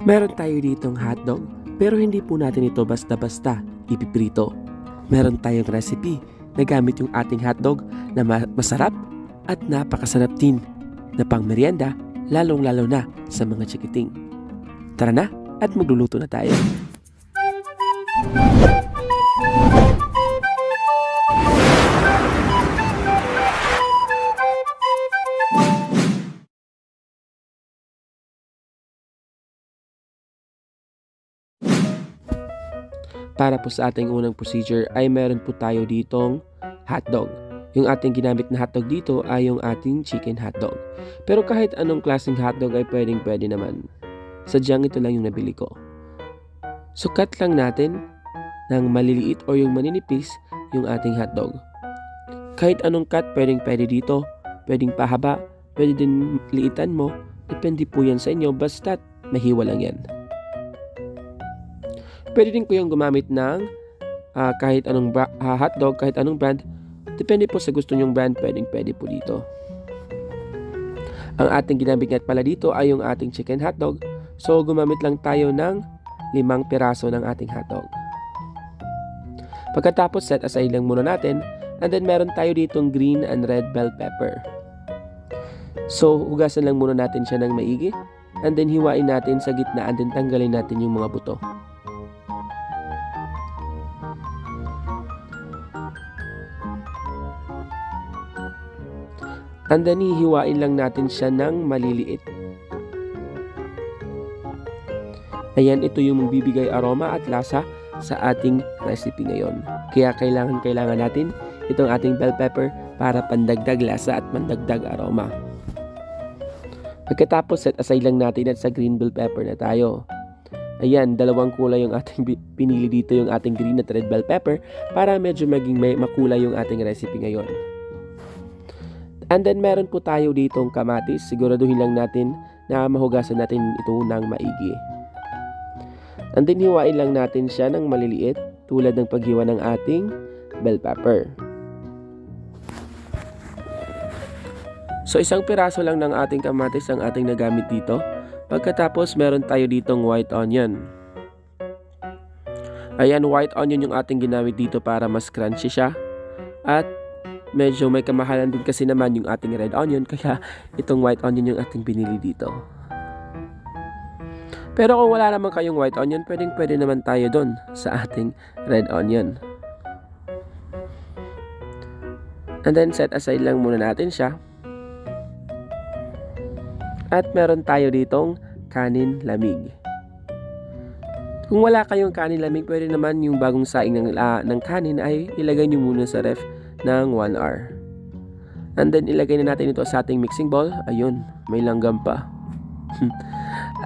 Meron tayo ditong hotdog, pero hindi po natin ito basta-basta ipiprito. Meron tayong recipe na gamit yung ating hotdog na masarap at napakasarap din na pang merienda, lalong-lalo na sa mga chikiting. Tara na at magluluto na tayo. Para po sa ating unang procedure ay meron po tayo ditong hotdog. Yung ating ginamit na hotdog dito ay yung ating chicken hotdog. Pero kahit anong klaseng hotdog ay pwede naman. Sadyang ito lang yung nabili ko. So cut lang natin ng maliliit o yung maninipis yung ating hotdog. Kahit anong cut pwede dito. Pwedeng pahaba, pwede din liitan mo. Depende po yan sa inyo, basta't mahiwa lang yan. Pwede din po yung gumamit ng kahit anong hotdog, kahit anong brand. Depende po sa gusto nyong brand, pwede po dito. Ang ating ginamit nga pala dito ay yung ating chicken hotdog. So gumamit lang tayo ng 5 piraso ng ating hotdog. Pagkatapos set aside lang muna natin. And then meron tayo ditong green and red bell pepper. So hugasan lang muna natin siya ng maigi. And then hiwain natin sa gitna and then tanggalin natin yung mga buto. And then hihiwain lang natin siya ng maliliit. Ayan, ito yung bibigay aroma at lasa sa ating recipe ngayon. Kaya kailangan natin itong ating bell pepper para pandagdag lasa at pandagdag aroma. Pagkatapos set aside lang natin at sa green bell pepper na tayo. Ayan, dalawang kulay yung ating pinili dito, yung ating green at red bell pepper para medyo maging makulay yung ating recipe ngayon. And then meron po tayo ditong kamatis. Siguraduhin lang natin na mahugasan natin ito ng maigi. And then hiwain lang natin siya ng maliliit tulad ng paghiwa ng ating bell pepper. So 1 piraso lang ng ating kamatis ang ating nagamit dito. Pagkatapos meron tayo ditong white onion. Ayan, white onion yung ating ginamit dito para mas crunchy siya. At medyo may kamahalan din kasi naman yung ating red onion, kaya itong white onion yung ating binili dito. Pero kung wala naman kayong white onion, pwede naman tayo doon sa ating red onion. And then set aside lang muna natin siya. At meron tayo ditong kanin lamig. Kung wala kayong kanin lamig, pwede naman yung bagong saing ng kanin ay ilagay nyo muna sa ref ng 1 hour. And then ilagay na natin ito sa ating mixing bowl. Ayun, may langgam pa.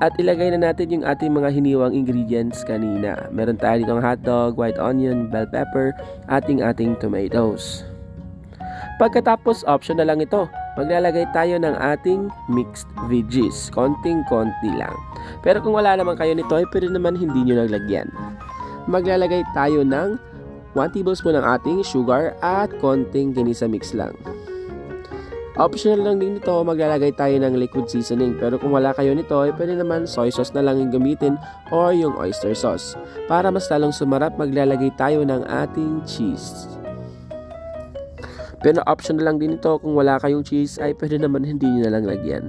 At ilagay na natin yung ating mga hiniwang ingredients kanina. Meron tayo ditong hotdog, white onion, bell pepper, ating tomatoes. Pagkatapos, option na lang ito. Maglalagay tayo ng ating mixed veggies. Konting-konti lang. Pero kung wala naman kayo nito, ay pwede naman hindi nyo naglagyan. Maglalagay tayo ng 1 tablespoon ng ating sugar at konting ginisa mix lang. Optional lang din ito, maglalagay tayo ng liquid seasoning. Pero kung wala kayo nito, ay pwede naman soy sauce na lang yung gamitin or yung oyster sauce. Para mas lalong sumarap, maglalagay tayo ng ating cheese. Pero optional lang din ito, kung wala kayong cheese, ay pwede naman hindi nyo na lang lagyan.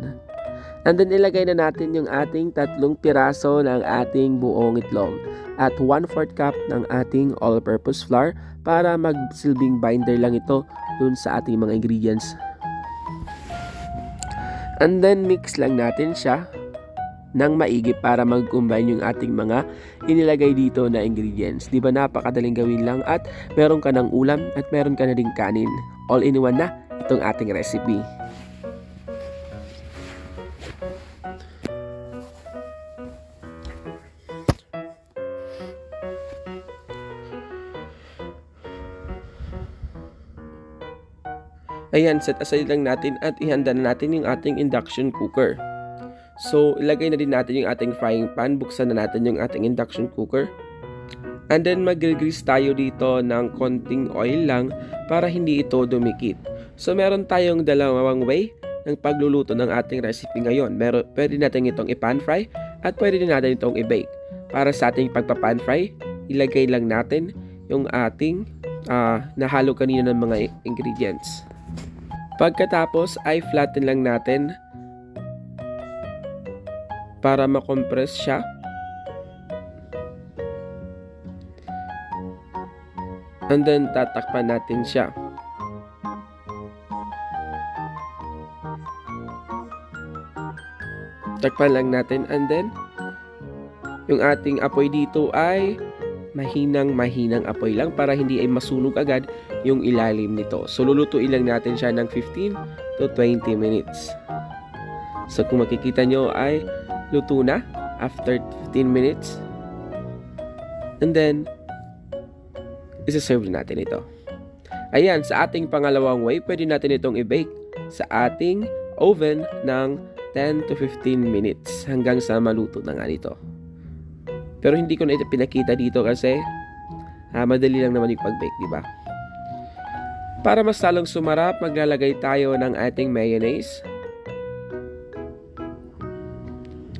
And then ilagay na natin yung ating 3 piraso ng ating buong itlog at 1/4 cup ng ating all-purpose flour para magsilbing binder lang ito dun sa ating mga ingredients. And then mix lang natin siya ng maigi para mag-combine yung ating mga inilagay dito na ingredients. Di ba napakadaling gawin lang at meron ka ng ulam at meron ka na ding kanin. All in one na itong ating recipe. Ayan, set aside lang natin at ihanda na natin yung ating induction cooker. So, ilagay na din natin yung ating frying pan. Buksan na natin yung ating induction cooker. And then, mag-grease tayo dito ng konting oil lang para hindi ito dumikit. So, meron tayong dalawang way ng pagluluto ng ating recipe ngayon. Pwede natin itong i-pan fry At pwede din natin itong i-bake. Para sa ating pagpa-pan fry, ilagay lang natin yung ating nahalo kanina ng mga ingredients. Pagkatapos ay flatten lang natin para makompress siya. And then tatakpan natin siya. Takpan lang natin, and then yung ating apoy dito ay mahinang apoy lang para hindi ay masunog agad yung ilalim nito. So lulutuin lang natin siya ng 15 to 20 minutes. So kung makikita nyo ay luto na after 15 minutes. And then isa-serve natin ito. Ayan, sa ating pangalawang way, pwede natin itong i-bake sa ating oven ng 10 to 15 minutes hanggang sa maluto na nga nito. Pero hindi ko na ito pinakita dito kasi madali lang naman yung pag-bake, di ba? Para mas lalong sumarap, maglalagay tayo ng ating mayonnaise.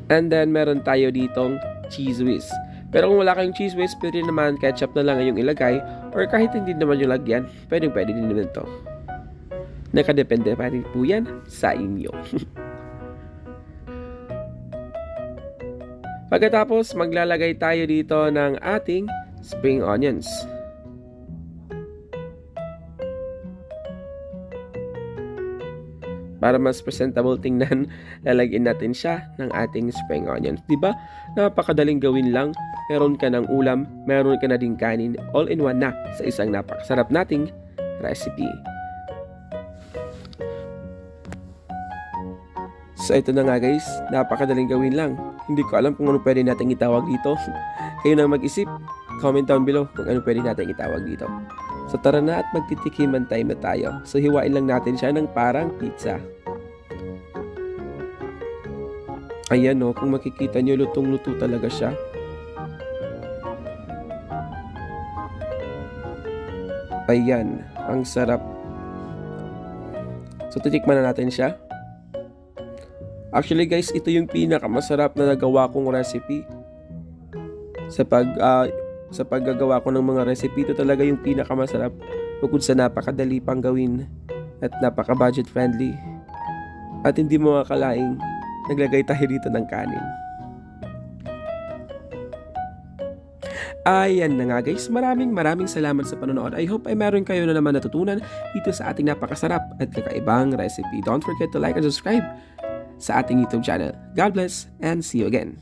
And then meron tayo ditong cheese whiz. Pero kung wala kayong cheese whiz, pwede naman ketchup na lang yung ilagay, or kahit hindi naman yung lagyan, pwede din naman ito. Nakadepende pa rin po yan sa inyo. Pagkatapos, maglalagay tayo dito ng ating spring onions. Para mas presentable tingnan, lalagyan natin siya ng ating spring onions. Diba? Napakadaling gawin lang. Meron ka ng ulam, meron ka na din kanin, all in one na sa isang napakasarap nating recipe. So ito na nga guys, napakadaling gawin lang. Hindi ko alam kung ano pwede natin itawag dito. Kayo na mag-isip, comment down below kung ano pwede natin itawag dito. So tara na at magtitikiman time na tayo. So hiwain lang natin siya ng parang pizza. Ayan o, kung makikita nyo, lutong-luto talaga siya. Ayan, ang sarap. So titikman na natin siya. Actually guys, ito yung pinakamasarap na nagawa kong recipe. Sa paggagawa ko ng mga recipe, ito talaga yung pinakamasarap. Bukod sa napakadali pang gawin at napaka-budget friendly. At hindi mo makakalaing naglagay tayo dito ng kanin. Ayan na nga guys, maraming salamat sa panonood. I hope ay meron kayo na naman natutunan dito sa ating napakasarap at kakaibang recipe. Don't forget to like and subscribe sa ating YouTube channel. God bless and see you again.